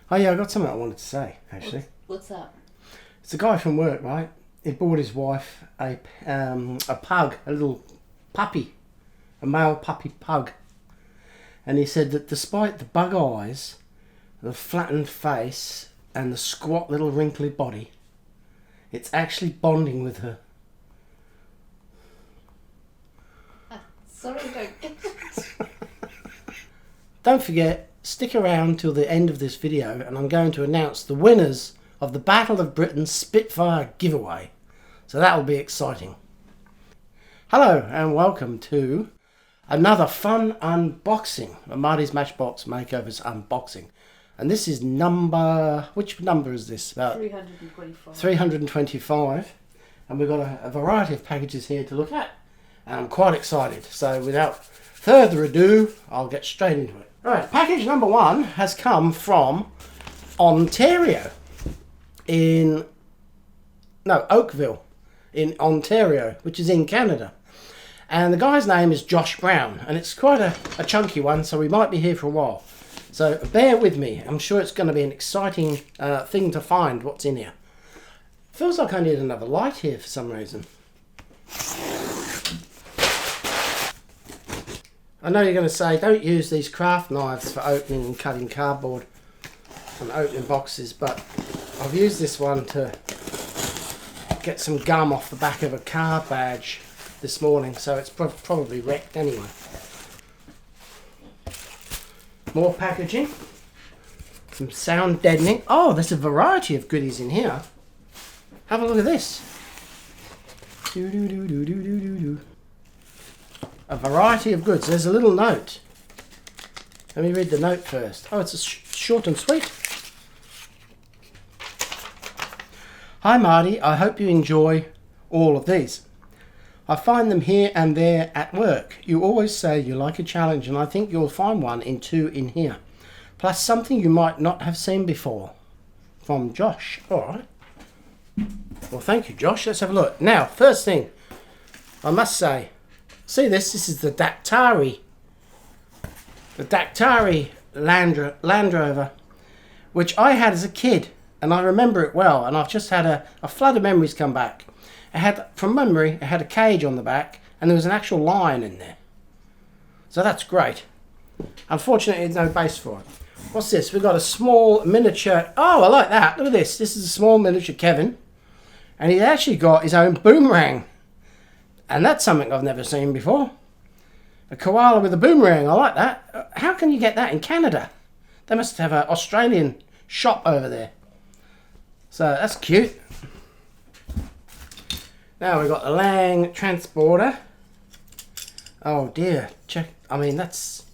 Oh yeah, I got something I wanted to say, actually. What's up? It's a guy from work, right? He bought his wife a pug, a little puppy, a male puppy pug. And he said that despite the bug eyes, the flattened face, and the squat little wrinkly body, it's actually bonding with her. Sorry, don't get it. Don't forget, stick around till the end of this video and I'm going to announce the winners of the Battle of Britain Spitfire giveaway. So that will be exciting. Hello and welcome to another fun unboxing, a Marty's Matchbox Makeovers unboxing. And this is which number is this? About 325. 325. And we've got a variety of packages here to look at. And I'm quite excited. So without further ado, I'll get straight into it. Right, package number one has come from Ontario Oakville in Ontario, which is in Canada. And the guy's name is Josh Brown, and it's quite a chunky one, so we might be here for a while. So bear with me. I'm sure it's going to be an exciting thing to find what's in here. Feels like I need another light here for some reason. I know you're going to say, don't use these craft knives for opening and cutting cardboard and opening boxes, but I've used this one to get some gum off the back of a car badge this morning, so it's probably wrecked anyway. More packaging, some sound deadening. Oh, there's a variety of goodies in here. Have a look at this. A variety of goods. There's a little note. Let me read the note first. Oh, it's short and sweet. Hi Marty, I hope you enjoy all of these. I find them here and there at work. You always say you like a challenge, and I think you'll find one in two in here. Plus something you might not have seen before. From Josh. Alright. Well, thank you, Josh. Let's have a look. Now, first thing, I must say, see this? This is the Daktari. The Daktari Land Rover, which I had as a kid, and I remember it well, and I've just had a flood of memories come back. From memory, it had a cage on the back, and there was an actual lion in there. So that's great. Unfortunately, there's no base for it. What's this? We've got a small miniature. Oh, I like that. Look at this. This is a small miniature Kevin, and he's actually got his own boomerang. And that's something I've never seen before. A koala with a boomerang. I like that. How can you get that in Canada? They must have an Australian shop over there. So that's cute. Now we've got the Lang transporter. Oh dear. Check. I mean, that's...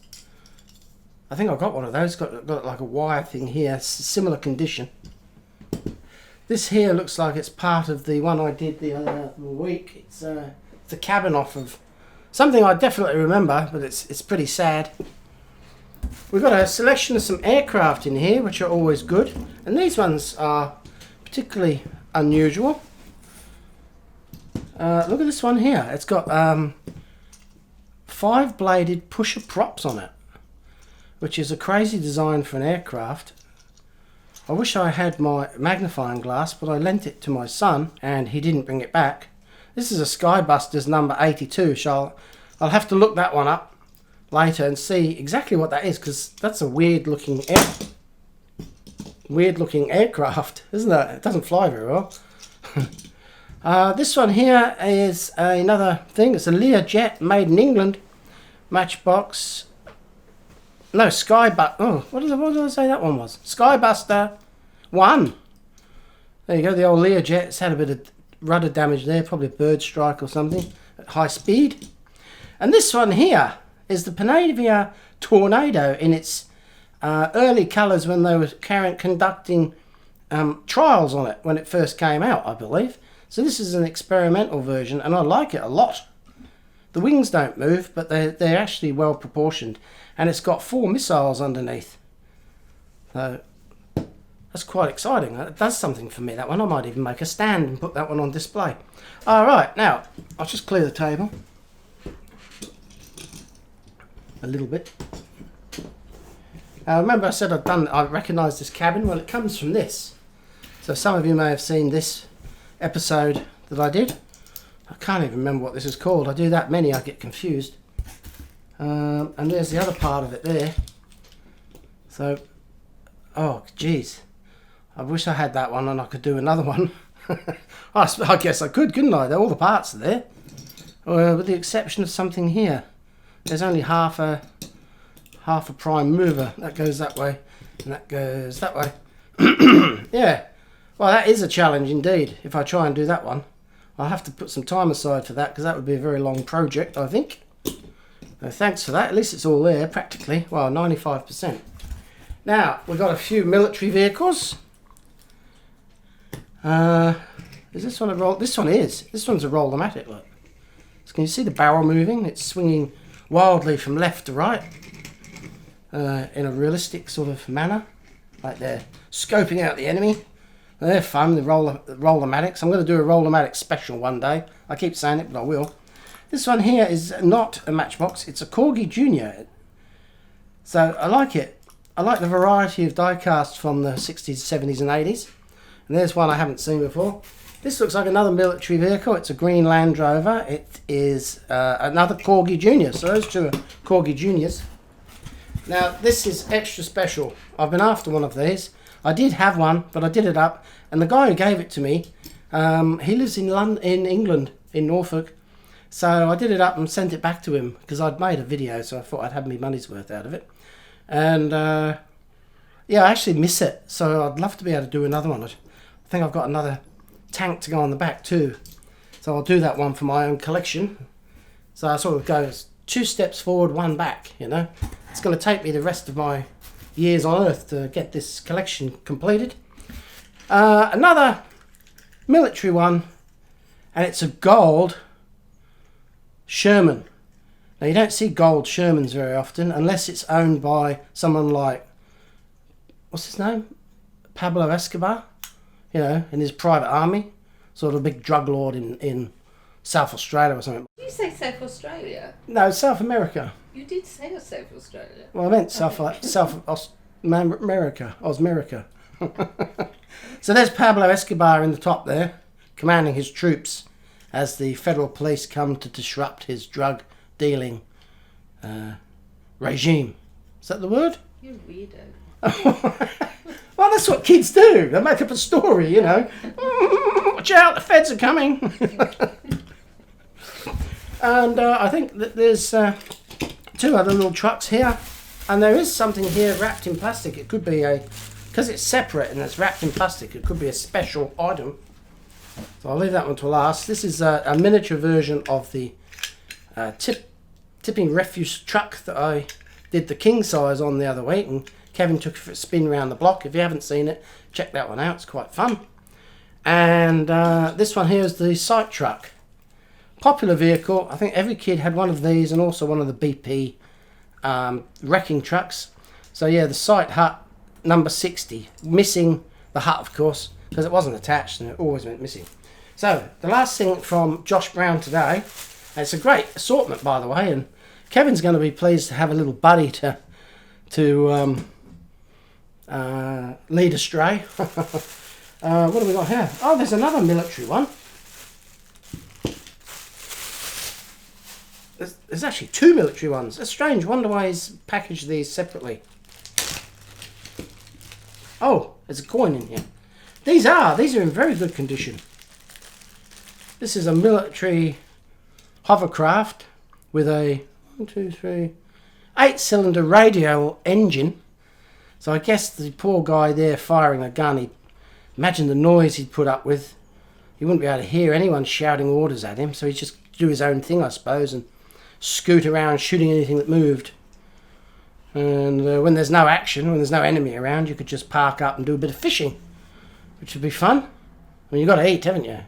I think I've got one of those. Got like a wire thing here. Similar condition. This here looks like it's part of the one I did the other week. It's the cabin off of something I definitely remember, but it's pretty sad. We've got a selection of some aircraft in here, which are always good, and these ones are particularly unusual. Look at this one here. It's got 5-bladed pusher props on it, which is a crazy design for an aircraft. I wish I had my magnifying glass, but I lent it to my son and he didn't bring it back. This is a Skybusters number 82, so I'll have to look that one up later and see exactly what that is, because that's a weird looking aircraft, isn't it? It doesn't fly very well. This one here is another thing. It's a Learjet made in England. Matchbox. No, Skybuster. Oh, what did I say that one was? Skybuster 1. There you go, the old Learjet. It's had a bit of rudder damage there, probably a bird strike or something at high speed. And this one here is the Panavia Tornado in its early colours when they were conducting trials on it when it first came out, I believe. So this is an experimental version, and I like it a lot. The wings don't move, but they're actually well proportioned, and it's got 4 missiles underneath. So that's quite exciting. It does something for me, that one. I might even make a stand and put that one on display. Alright, now, I'll just clear the table. A little bit. Remember I said I recognised this cabin? Well, it comes from this. So some of you may have seen this episode that I did. I can't even remember what this is called. I do that many, I get confused. And there's the other part of it there. So, oh, geez. I wish I had that one and I could do another one. I guess I could, couldn't I? All the parts are there. With the exception of something here. There's only half a prime mover. That goes that way, and that goes that way. Yeah. Well, that is a challenge indeed. If I try and do that one, I'll have to put some time aside for that because that would be a very long project, I think. So thanks for that. At least it's all there practically. Well, 95%. Now we've got a few military vehicles. Is this one a roll? This one is. This one's a roll-o-matic. Look. So can you see the barrel moving? It's swinging wildly from left to right in a realistic sort of manner, like they're scoping out the enemy. They're fun, the roll-o-matics. I'm going to do a roll-o-matic special one day. I keep saying it, but I will. This one here is not a Matchbox. It's a Corgi Junior. So I like it. I like the variety of die-casts from the 60s, 70s and 80s. And there's one I haven't seen before. This looks like another military vehicle. It's a green Land Rover. It is another Corgi Junior. So those two are Corgi Juniors. Now this is extra special. I've been after one of these. I did have one, but I did it up. And the guy who gave it to me, he lives in London, in England, in Norfolk. So I did it up and sent it back to him because I'd made a video, so I thought I'd have my money's worth out of it. And yeah, I actually miss it. So I'd love to be able to do another one. I think I've got another tank to go on the back too. So I'll do that one for my own collection. So I sort of go 2 steps forward, 1 back, you know. It's going to take me the rest of my years on Earth to get this collection completed. Another military one, and it's a gold Sherman. Now you don't see gold Shermans very often unless it's owned by someone like, what's his name? Pablo Escobar, you know, in his private army, sort of a big drug lord in South Australia or something. Did you say South Australia? No, South America. You did say South Australia. Well, I meant South America, Osmerica. So there's Pablo Escobar in the top there, commanding his troops as the federal police come to disrupt his drug dealing regime. Is that the word? You're a weirdo. Well, that's what kids do. They make up a story, you know. Watch out, the feds are coming. And I think that there's 2 other little trucks here. And there is something here wrapped in plastic. It could be because it's separate and it's wrapped in plastic, it could be a special item. So I'll leave that one to last. This is a miniature version of the tipping refuse truck that I did the king size on the other week, and Kevin took it for a spin around the block. If you haven't seen it, check that one out. It's quite fun. And this one here is the sight truck. Popular vehicle. I think every kid had one of these and also one of the BP wrecking trucks. So yeah, the sight hut number 60. Missing the hut, of course, because it wasn't attached and it always went missing. So the last thing from Josh Brown today, and it's a great assortment by the way, and Kevin's going to be pleased to have a little buddy to lead astray. What do we got here? Oh, there's another military one. There's actually 2 military ones. It's strange. Wonder why he's packaged these separately. Oh, there's a coin in here. These are in very good condition. This is a military hovercraft with a 8-cylinder radial engine. So I guess the poor guy there firing a gun, imagine the noise he'd put up with. He wouldn't be able to hear anyone shouting orders at him, so he'd just do his own thing, I suppose, and scoot around shooting anything that moved. And when there's no action, when there's no enemy around, you could just park up and do a bit of fishing, which would be fun. I mean, you've got to eat, haven't you?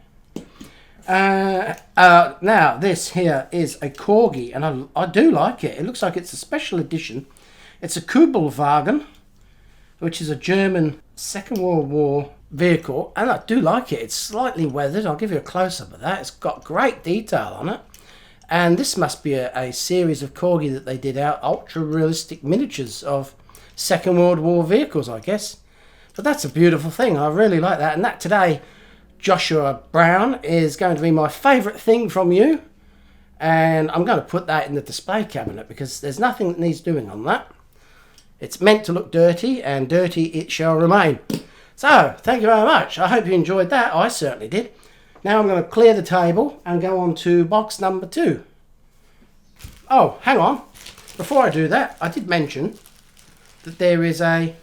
Now, this here is a Corgi, and I do like it. It looks like it's a special edition. It's a Kubelwagen, which is a German Second World War vehicle, and I do like it. It's slightly weathered. I'll give you a close-up of that. It's got great detail on it. And this must be a series of Corgi that they did out, ultra-realistic miniatures of Second World War vehicles, I guess. But that's a beautiful thing. I really like that. And that today, Joshua Brown, is going to be my favourite thing from you. And I'm going to put that in the display cabinet because there's nothing that needs doing on that. It's meant to look dirty, and dirty it shall remain. So, thank you very much. I hope you enjoyed that. I certainly did. Now I'm going to clear the table and go on to box number 2. Oh, hang on. Before I do that, I did mention that there is a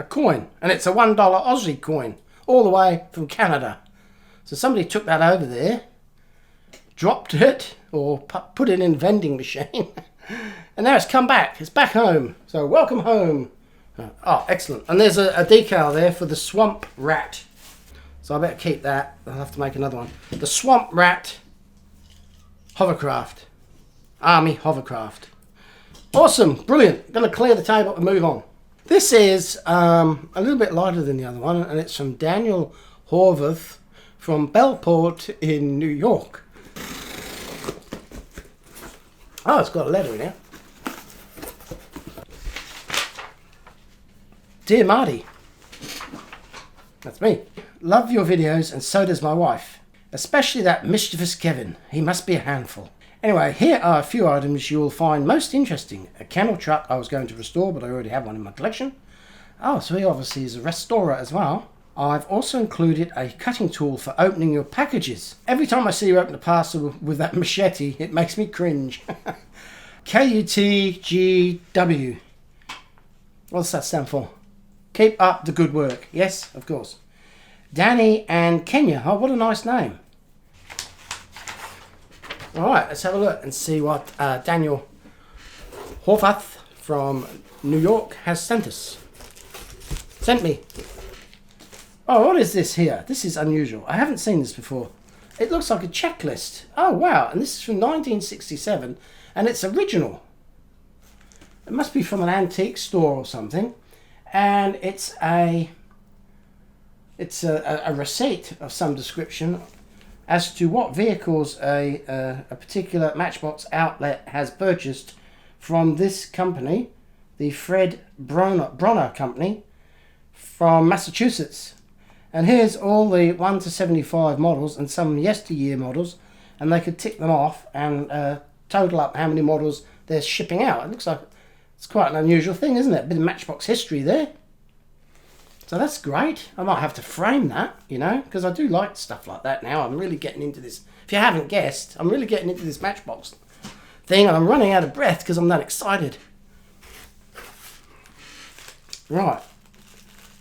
coin, and it's a $1 Aussie coin, all the way from Canada. So somebody took that over there, dropped it, or put it in a vending machine, and now it's come back. It's back home. So welcome home. Oh, excellent. And there's a decal there for the Swamp Rat. So I better keep that. I'll have to make another one. The Swamp Rat hovercraft. Army hovercraft. Awesome. Brilliant. Going to clear the table and move on. This is a little bit lighter than the other one, and it's from Daniel Horvath from Bellport in New York. Oh, it's got a letter in here. Dear Marty, that's me. Love your videos, and so does my wife. Especially that mischievous Kevin. He must be a handful. Anyway, here are a few items you'll find most interesting. A kennel truck I was going to restore, but I already have one in my collection. Oh, so he obviously is a restorer as well. I've also included a cutting tool for opening your packages. Every time I see you open a parcel with that machete, it makes me cringe. KUTGW. What does that stand for? Keep up the good work. Yes, of course. Danny and Kenya. Oh, what a nice name. All right, let's have a look and see what Daniel Horvath from New York has sent us. Sent me. Oh, what is this here? This is unusual. I haven't seen this before. It looks like a checklist. Oh, wow. And this is from 1967, and it's original. It must be from an antique store or something. And it's a receipt of some description as to what vehicles a particular Matchbox outlet has purchased from this company, the Fred Bronner Company from Massachusetts. And here's all the 1 to 75 models and some yesteryear models, and they could tick them off and total up how many models they're shipping out. It looks like it's quite an unusual thing, isn't it? A bit of Matchbox history there. So that's great. I might have to frame that, you know, because I do like stuff like that now. I'm really getting into this. If you haven't guessed, I'm really getting into this Matchbox thing, and I'm running out of breath because I'm that excited. Right.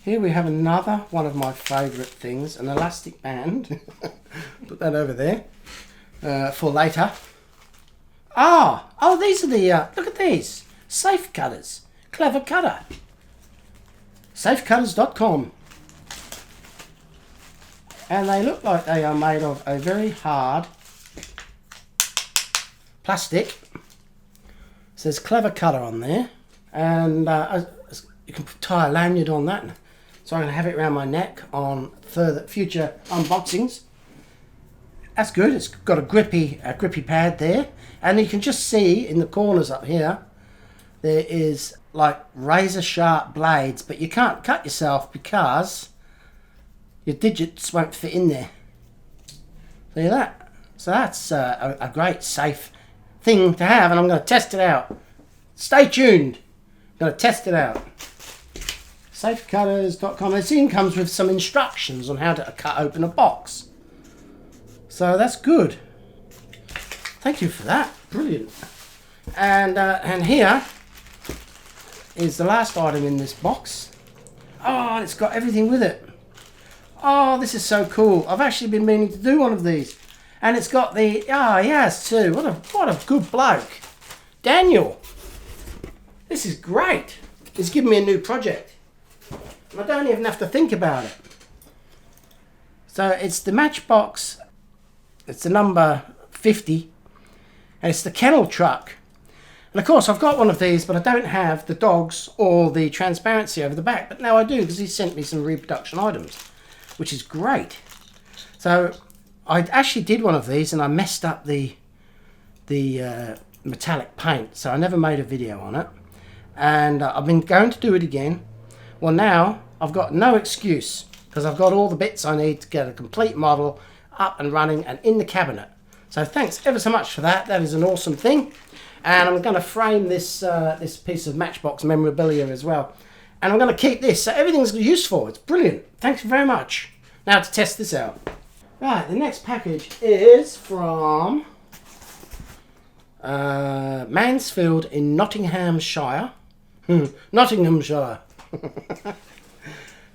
Here we have another one of my favourite things, an elastic band. Put that over there for later. Oh, these are the, look at these. Safe cutters. Clever cutter. Safecutters.com. And they look like they are made of a very hard plastic. It says Clever Cutter on there. And you can tie a lanyard on that. So I'm going to have it around my neck on future unboxings. That's good. It's got a grippy pad there. And you can just see in the corners up here, there is like razor sharp blades, but you can't cut yourself because your digits won't fit in there. See that? So that's a great safe thing to have, and I'm going to test it out. Stay tuned. I'm going to test it out. Safecutters.com. This even comes with some instructions on how to cut open a box. So that's good. Thank you for that. Brilliant. And here is the last item in this box. Oh, and it's got everything with it. Oh, this is so cool. I've actually been meaning to do one of these. And it's got the, yes too. What a good bloke. Daniel. This is great. He's given me a new project. And I don't even have to think about it. So it's the Matchbox, it's the number 50. And it's the kennel truck. And of course I've got one of these, but I don't have the dogs or the transparency over the back. But now I do, because he sent me some reproduction items, which is great. So I actually did one of these and I messed up the metallic paint, so I never made a video on it. and I've been going to do it again. Well, now I've got no excuse because I've got all the bits I need to get a complete model up and running and in the cabinet. So thanks ever so much for that. That is an awesome thing. And I'm going to frame this this piece of Matchbox memorabilia as well. And I'm going to keep this, so everything's useful. It's brilliant. Thanks very much. Now to test this out. Right, the next package is from Mansfield in Nottinghamshire. Nottinghamshire.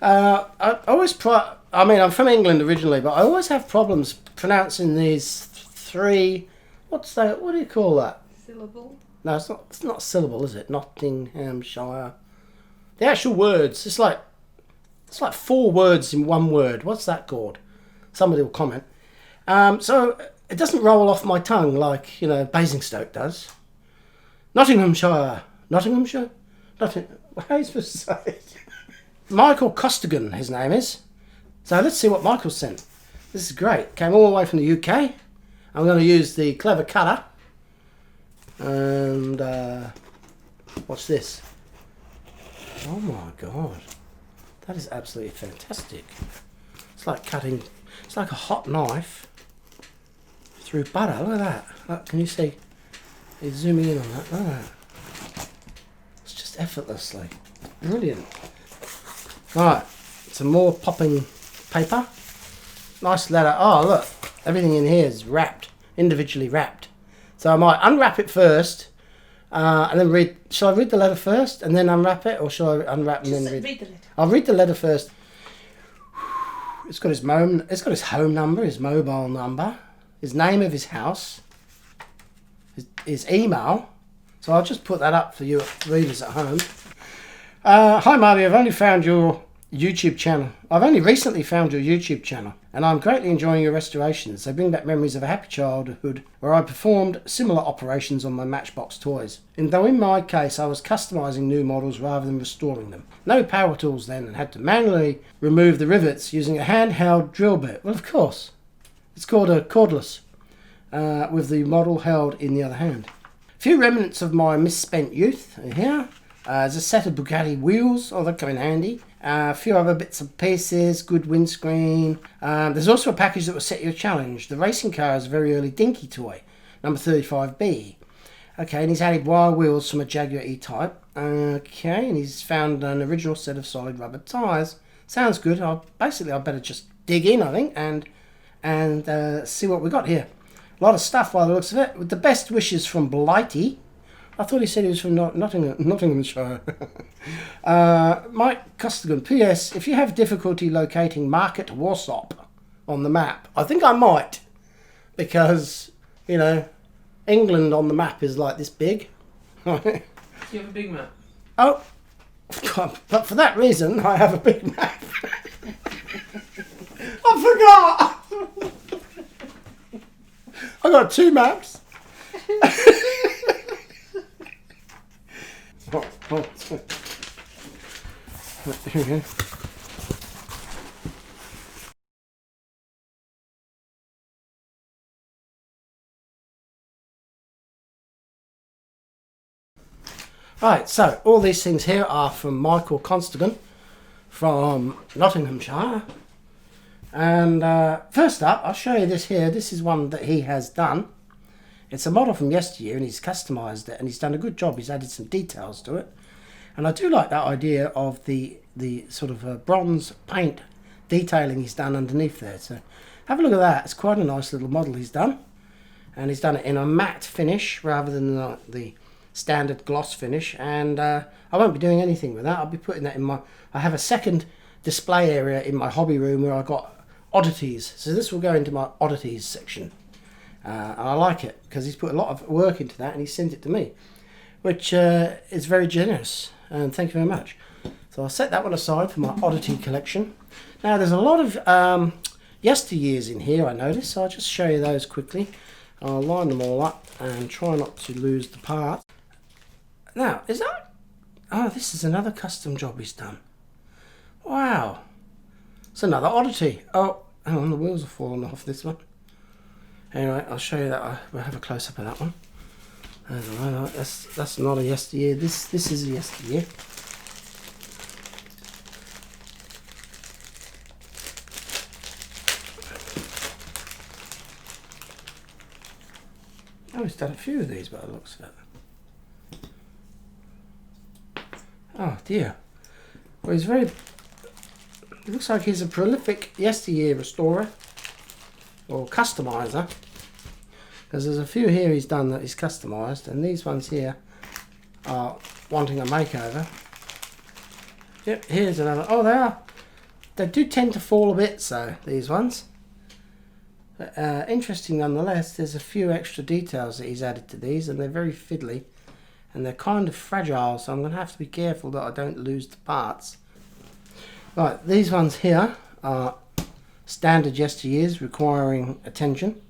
I always I mean, I'm from England originally, but I always have problems pronouncing these three. What's that? What do you call that? Syllable? No, it's not. It's not a syllable, is it? Nottinghamshire. The actual words. It's like 4 words in one word. What's that called? Somebody will comment. So it doesn't roll off my tongue like Basingstoke does. Nottinghamshire. Nottinghamshire. How are you supposed to say it? Michael Costigan, his name is. So let's see what Michael sent. This is great. Came all the way from the UK. I'm going to use the clever cutter. And what's this? Oh my god. That is absolutely fantastic. It's like cutting, it's like a hot knife through butter. Look at that. Look, can you see? He's zooming in on that. Look at that. It's just effortlessly. Brilliant. Right, some more popping paper. Nice letter. Oh, look. Everything in here is wrapped, individually wrapped. So I might unwrap it first and then read. Shall I read the letter first and then unwrap it? Or shall I unwrap and then read? Read the letter. I'll read the letter first. It's got his home number, his mobile number, his name of his house, his email. So I'll just put that up for you readers at home. Hi Marty, I've only found your YouTube channel. I've only recently found your YouTube channel and I'm greatly enjoying your restorations. They bring back memories of a happy childhood where I performed similar operations on my Matchbox toys. Though in my case I was customising new models rather than restoring them. No power tools then and had to manually remove the rivets using a handheld drill bit. Well, of course. It's called a cordless with the model held in the other hand. A few remnants of my misspent youth are here. There's a set of Bugatti wheels. Oh, that come in handy. A few other bits and pieces, good windscreen. There's also a package that will set you a challenge. The racing car is a very early dinky toy, number 35B. Okay, and he's added wire wheels from a Jaguar E-Type. Okay, and he's found an original set of solid rubber tyres. Sounds good. I better just dig in, I think, and see what we got here. A lot of stuff by the looks of it. With the best wishes from Blighty. I thought he said he was from Nottinghamshire. Mike Costigan. P.S. If you have difficulty locating Market Warsop on the map, I think I might. Because, England on the map is like this big. You have a big map? Oh, but for that reason, I have a big map. I forgot! I got 2 maps. Here we go. Right, so all these things here are from Michael Costigan from Nottinghamshire. And first up, I'll show you this here. This is one that he has done. It's a model from yesteryear and he's customised it and he's done a good job. He's added some details to it. And I do like that idea of the sort of bronze paint detailing he's done underneath there. So have a look at that. It's quite a nice little model he's done. And he's done it in a matte finish rather than the standard gloss finish. And I won't be doing anything with that. I'll be putting that in I have a second display area in my hobby room where I've got oddities. So this will go into my oddities section. And I like it because he's put a lot of work into that and he sent it to me, which is very generous, and thank you very much. So I'll set that one aside for my oddity collection. Now there's a lot of yesteryears in here, I noticed, so I'll just show you those quickly. I'll line them all up and try not to lose the part. Now, is that... Oh, this is another custom job he's done. Wow. It's another oddity. Oh, hang on, the wheels have fallen off this one. Anyway, I'll show you that. We'll have a close-up of that one. I don't know, that's not a yesteryear. This is a yesteryear. Oh, he's done a few of these by the looks of it. Oh dear. Well, he's very... It looks like he's a prolific yesteryear restorer or customizer, because there's a few here he's done that he's customized, and these ones here are wanting a makeover. Yep, here's another. Oh, they do tend to fall a bit, so these ones. But, interesting nonetheless. There's a few extra details that he's added to these, and they're very fiddly, and they're kind of fragile, so I'm going to have to be careful that I don't lose the parts. Right, these ones here are standard yesteryears requiring attention.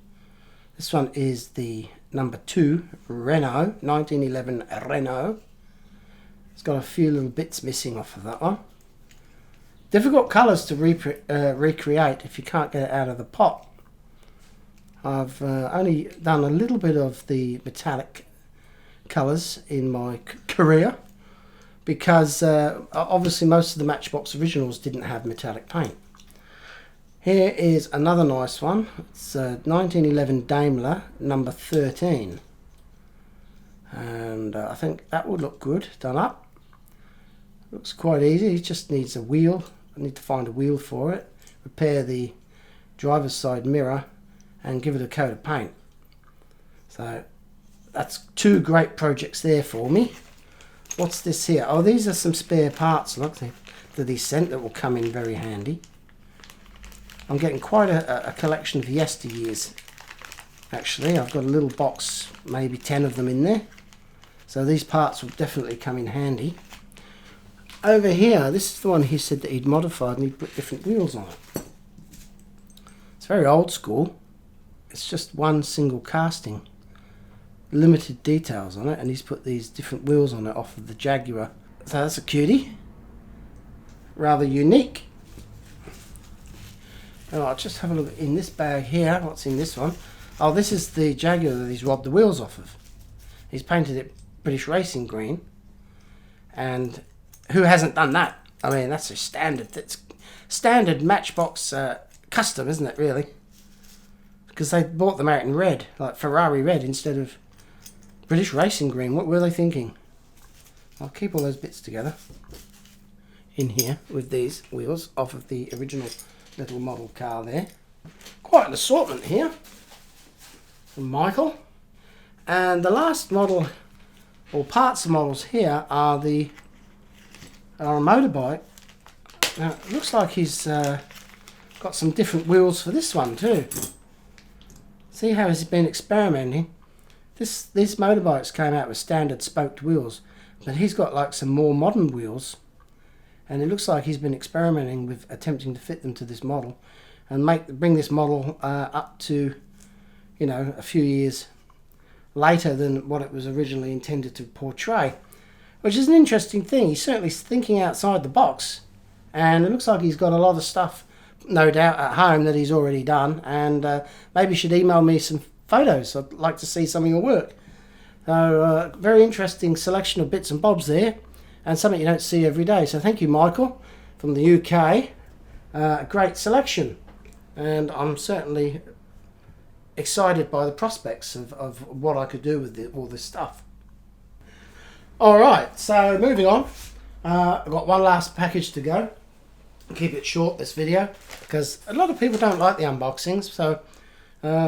This one is the number 2 Renault, 1911 Renault. It's got a few little bits missing off of that one. Difficult colours to recreate if you can't get it out of the pot. I've only done a little bit of the metallic colours in my career, because obviously most of the Matchbox originals didn't have metallic paint. Here is another nice one. It's 1911 Daimler number 13, and I think that would look good done up. Looks quite easy. It just needs a wheel. I need to find a wheel for it, repair the driver's side mirror, and give it a coat of paint. So that's 2 great projects there for me. What's this here? Oh, these are some spare parts, look, that he sent that will come in very handy. I'm getting quite a collection of yesteryears, actually. I've got a little box, maybe 10 of them in there. So these parts will definitely come in handy. Over here, this is the one he said that he'd modified and he'd put different wheels on it. It's very old school. It's just one single casting. Limited details on it, and he's put these different wheels on it off of the Jaguar. So that's a cutie. Rather unique. Oh, I'll just have a look in this bag here. What's in this one? Oh, this is the Jaguar that he's robbed the wheels off of. He's painted it British Racing green. And who hasn't done that? I mean, that's a standard. That's standard Matchbox custom, isn't it, really? Because they bought them out in red, like Ferrari red, instead of British Racing green. What were they thinking? I'll keep all those bits together in here with these wheels off of the original little model car there. Quite an assortment here from Michael. And the last model, or parts of models here, are a motorbike. Now it looks like he's got some different wheels for this one too. See how he's been experimenting. These motorbikes came out with standard spoked wheels, but he's got like some more modern wheels, and it looks like he's been experimenting with attempting to fit them to this model and bring this model up to, you know, a few years later than what it was originally intended to portray, which is an interesting thing. He's certainly thinking outside the box, and it looks like he's got a lot of stuff, no doubt, at home that he's already done, and maybe you should email me some photos. I'd like to see some of your work. So very interesting selection of bits and bobs there, and something you don't see every day. So thank you, Michael, from the UK. A great selection, and I'm certainly excited by the prospects of what I could do with all this stuff. Alright, so moving on. I've got one last package to go. Keep it short, this video, because a lot of people don't like the unboxings, so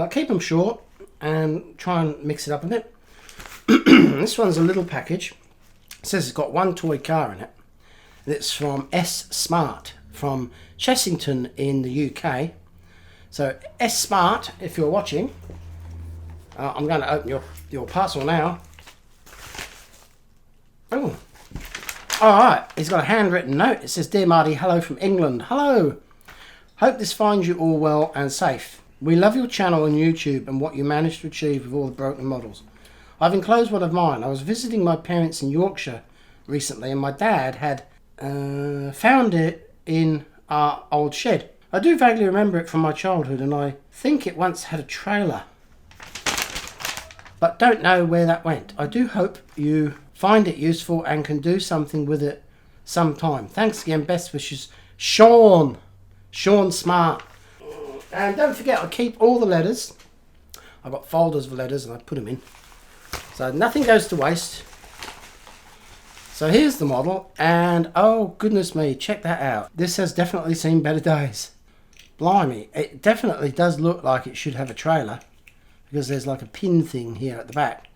keep them short and try and mix it up a bit. This one's a little package. It says it's got one toy car in it. It's from S Smart from Chessington in the UK. So S Smart, if you're watching, I'm going to open your parcel now. Oh, alright, he's got a handwritten note. It says, "Dear Marty, hello from England. Hello. Hope this finds you all well and safe. We love your channel on YouTube and what you managed to achieve with all the broken models. I've enclosed one of mine. I was visiting my parents in Yorkshire recently, and my dad had found it in our old shed. I do vaguely remember it from my childhood, and I think it once had a trailer. but don't know where that went. I do hope you find it useful and can do something with it sometime. Thanks again. Best wishes, Sean. Sean Smart. And don't forget, I keep all the letters. I've got folders of letters and I put them in. So nothing goes to waste. So here's the model, and oh goodness me, check that out. This has definitely seen better days. Blimey, it definitely does look like it should have a trailer, because there's like a pin thing here at the back.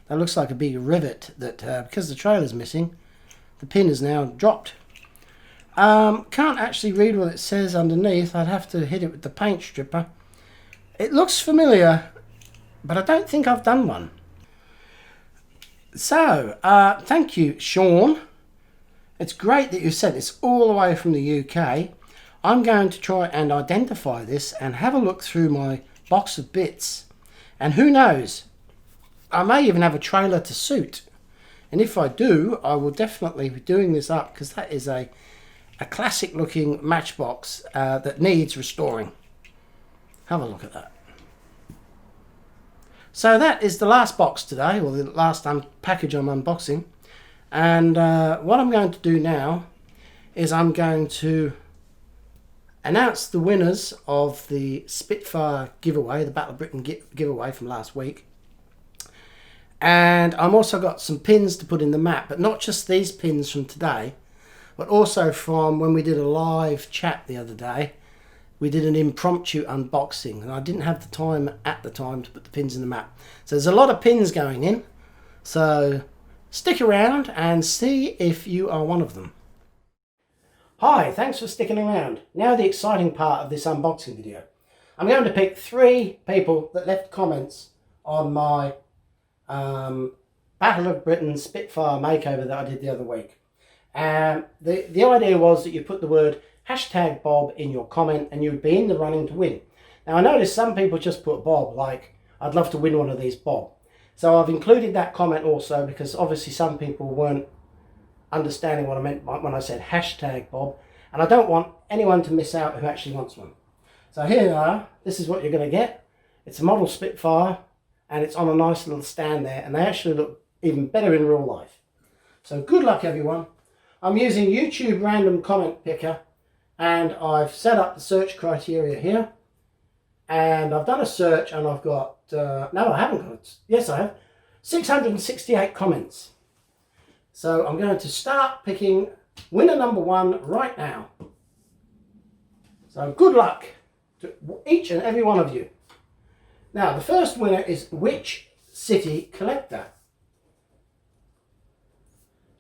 That looks like a big rivet that, because the trailer's missing, the pin is now dropped. Can't actually read what it says underneath. I'd have to hit it with the paint stripper. It looks familiar, but I don't think I've done one. So, thank you, Sean. It's great that you sent this all the way from the UK. I'm going to try and identify this and have a look through my box of bits. And who knows, I may even have a trailer to suit. And if I do, I will definitely be doing this up, because that is a classic looking Matchbox that needs restoring. Have a look at that. So that is the last box today, or the last package I'm unboxing. And what I'm going to do now is I'm going to announce the winners of the Spitfire giveaway, the Battle of Britain giveaway from last week. And I've also got some pins to put in the map, but not just these pins from today, but also from when we did a live chat the other day. We did an impromptu unboxing, and I didn't have the time at the time to put the pins in the map. So there's a lot of pins going in. So stick around and see if you are one of them. Hi, thanks for sticking around. Now the exciting part of this unboxing video. I'm going to pick 3 people that left comments on my Battle of Britain Spitfire makeover that I did the other week. The idea was that you put the word #Bob in your comment and you'd be in the running to win. Now I noticed some people just put Bob, like, I'd love to win one of these, Bob. So I've included that comment also, because obviously some people weren't understanding what I meant when I said #Bob, and I don't want anyone to miss out who actually wants one. So here you are. This is what you're going to get. It's a model Spitfire, and it's on a nice little stand there, and they actually look even better in real life. So good luck, everyone. I'm using YouTube random comment picker, and I've set up the search criteria here, and I've done a search, and I've got no, I haven't got it. Yes, I have 668 comments. So I'm going to start picking winner number 1 right now. So good luck to each and every one of you. Now the first winner is Which City Collector?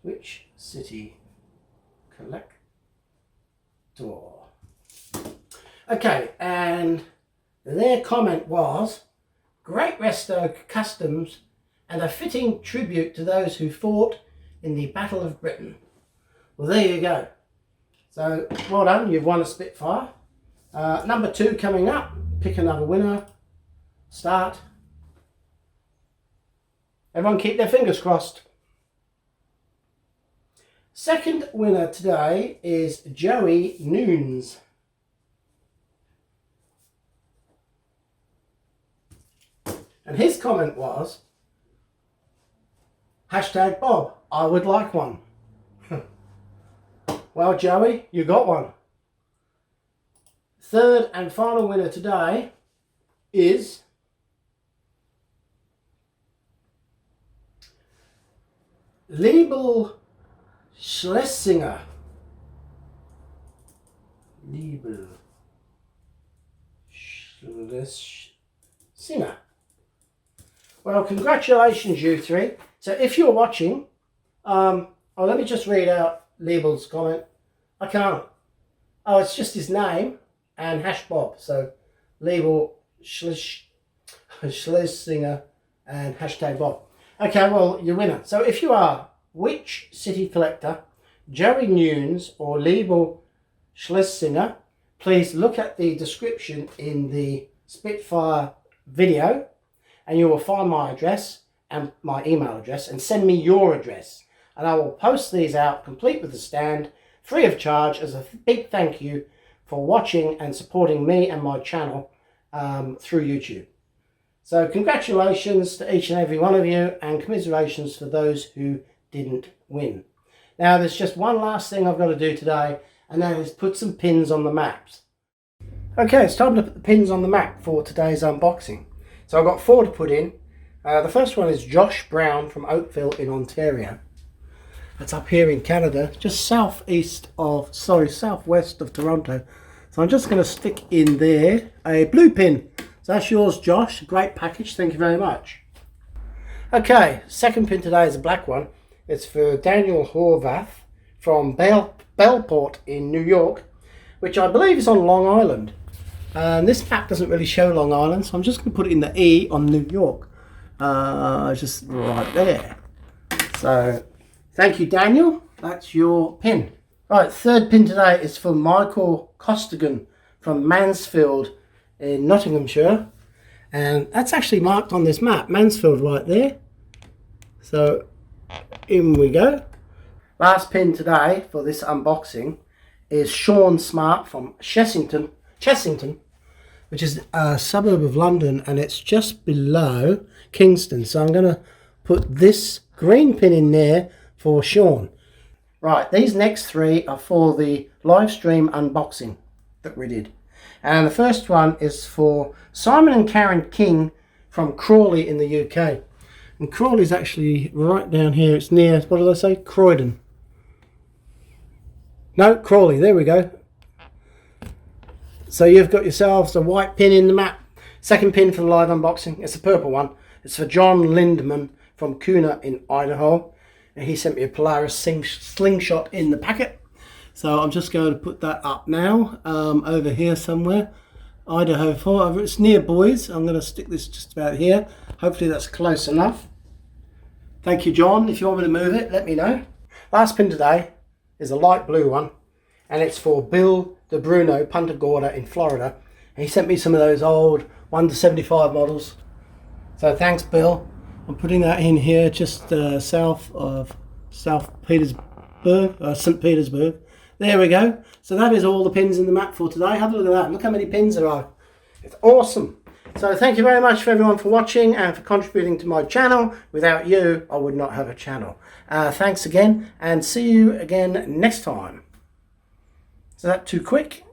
Which City Collector? Okay, and their comment was, great resto customs and a fitting tribute to those who fought in the Battle of Britain. Well, there you go. So well done, you've won a Spitfire. Number 2 coming up. Pick another winner. Start. Everyone keep their fingers crossed. Second winner today is Joey Noons. And his comment was, #Bob, I would like one. Well, Joey, you got one. Third and final winner today is Liebel Schlesinger. Liebel Schlesinger. Well, congratulations, you 3. So if you're watching, let me just read out Liebel's comment. I can't. Oh, it's just his name and #Bob. So Liebel Schlesinger and #Bob. Okay, well, your winner. So if you are Which City Collector, Joey Nunes or Liebel Schlesinger, please look at the description in the Spitfire video and you will find my address and my email address, and send me your address. And I will post these out complete with the stand, free of charge, as a big thank you for watching and supporting me and my channel through YouTube. So congratulations to each and every one of you, and commiserations for those who didn't win. Now there's just one last thing I've got to do today, and that is put some pins on the maps. Okay, it's time to put the pins on the map for today's unboxing. So I've got 4 to put in. The first one is Josh Brown from Oakville in Ontario. That's up here in Canada, just southwest of Toronto. So I'm just going to stick in there a blue pin. So that's yours, Josh. Great package, thank you very much. Okay, second pin today is a black one. It's for Daniel Horvath from Bellport in New York, which I believe is on Long Island. And this map doesn't really show Long Island, so I'm just going to put it in the E on New York. Just right there. So thank you, Daniel. That's your pin. Right, third pin today is for Michael Costigan from Mansfield in Nottinghamshire. And that's actually marked on this map, Mansfield right there. So in we go. Last pin today for this unboxing is Sean Smart from Chessington, which is a suburb of London, and it's just below Kingston. So I'm going to put this green pin in there for Sean. Right, these next 3 are for the live stream unboxing that we did. And the first one is for Simon and Karen King from Crawley in the UK. And Crawley's actually right down here. It's near, what did I say? Croydon. No, Crawley, there we go. So you've got yourselves a white pin in the map. Second pin for the live unboxing. It's a purple one. It's for John Lindman from Kuna in Idaho. And he sent me a Polaris slingshot in the packet. So I'm just going to put that up now, over here somewhere. Idaho 4. It's near Boise. I'm going to stick this just about here. Hopefully that's close enough. Thank you, John. If you want me to move it, let me know. Last pin today is a light blue one. And it's for Bill DeBruno, Punta Gorda in Florida. And he sent me some of those old 1 to 75 models. So thanks, Bill. I'm putting that in here just south of St. Petersburg. There we go. So that is all the pins in the map for today. Have a look at that. Look how many pins there are. It's awesome. So thank you very much for everyone for watching and for contributing to my channel. Without you, I would not have a channel. Thanks again, and see you again next time. Is that too quick?